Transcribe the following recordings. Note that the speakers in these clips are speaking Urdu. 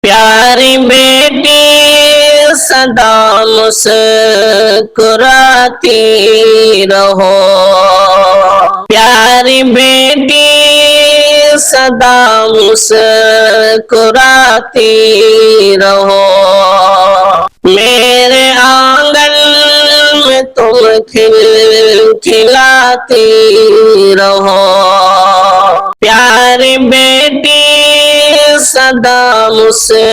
پیاری بیٹی سدا مسکراتی رہو، پیاری بیٹی سدا مسکراتی رہو، میرے آنگن میں تم کھلاتی رہو، پیاری بیٹی سدا مسکراتی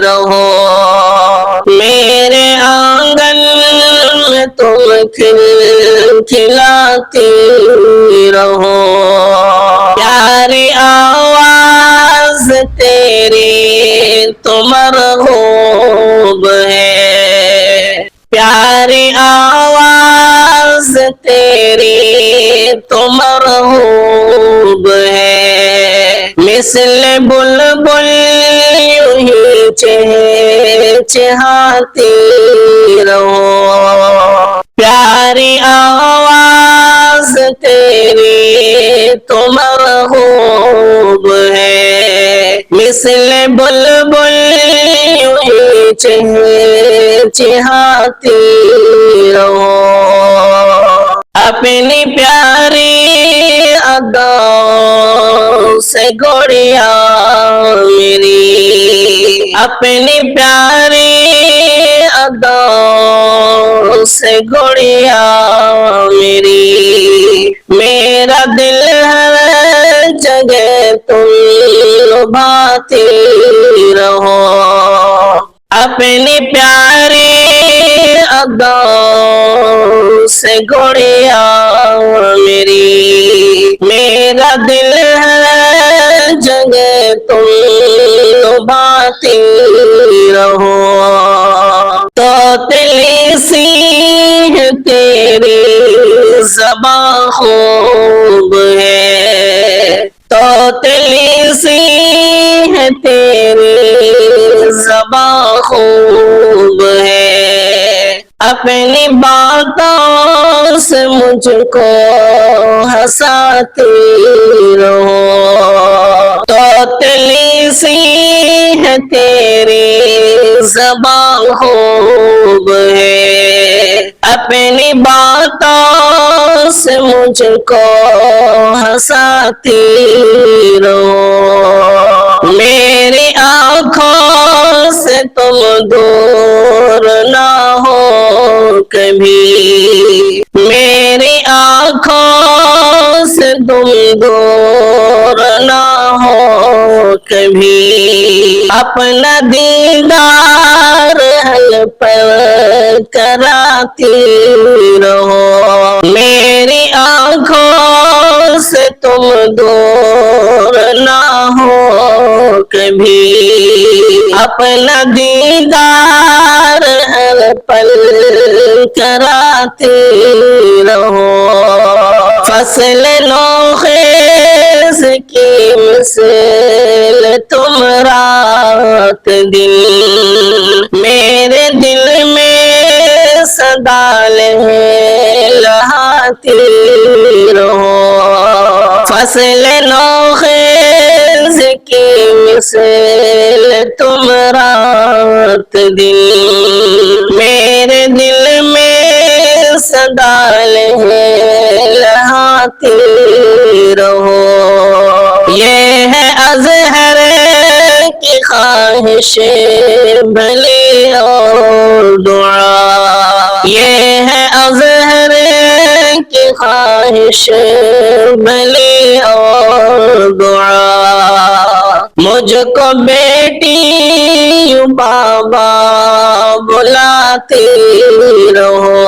رہو، میرے آنگن میں تم کھلاتی رہو، پیاری آواز تیری تو مرغوب ہے، پیاری آواز تیری تو مرغوب ہے، مثل بلبل یوں ہی چہچہاتی رہو، پیاری آواز تیری تو مرغوب ہے، مثل بلبل یوں ہی چہچہاتی رہو، اپنی پیاری اداؤں سے گوڑیا میری، اپنی پیاری اداؤں سے گوڑیا میری، میرا دل ہر جگہ تم لبھاتی رہو، اپنی پیاری اداؤں سے گوڑیا میری، میرا دل ہر جگہ تم لبھاتی رہو، توتلی سی ہے تیری زباں خوب ہے، توتلی سی ہے تیری زباں خوب ہے، اپنی باتوں سے مجھ کو ہنساتی رہو، توتلی سی ہے تیری زباں خوب ہے، اپنی باتوں سے مجھ کو ہنساتی رہو، میری آنکھوں سے تم دور نہ ہو کبھی، میری آنکھوں سے تم دور نہ ہو کبھی، اپنا دیدار ہر پل کراتی رہو، میری آنکھوں سے تم دور نہ ہو کبھی، اپنا دیدار ہر پل کراتی رہو، فصل نو خیز کی مثل تم رات دن، میرے دل میں سدا لہلاتی رہو، فصل نو خیز کی مثل تم رات دن، میرے دل میں سدا لہلاتی رہو، یہ ہے اظہر کی خواہش بھلی اور دعا، یہ ہے اظہر کی خواہش بھلی اور دعا، مجھ کو بیٹی یوں بابا بلاتی رہو،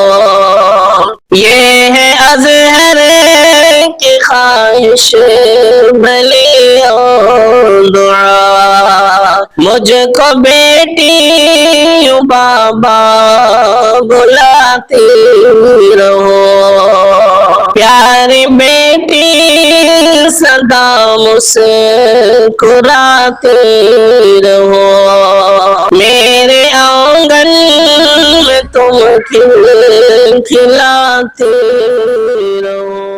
یہ ہے اظہر کی خواہش بھلی اور دعا، مجھ کو بیٹی یوں بابا بلاتی رہو، پیاری بیٹی سدا مسکراتی رہو، میرے آنگن میں تم کھلاتے رہو۔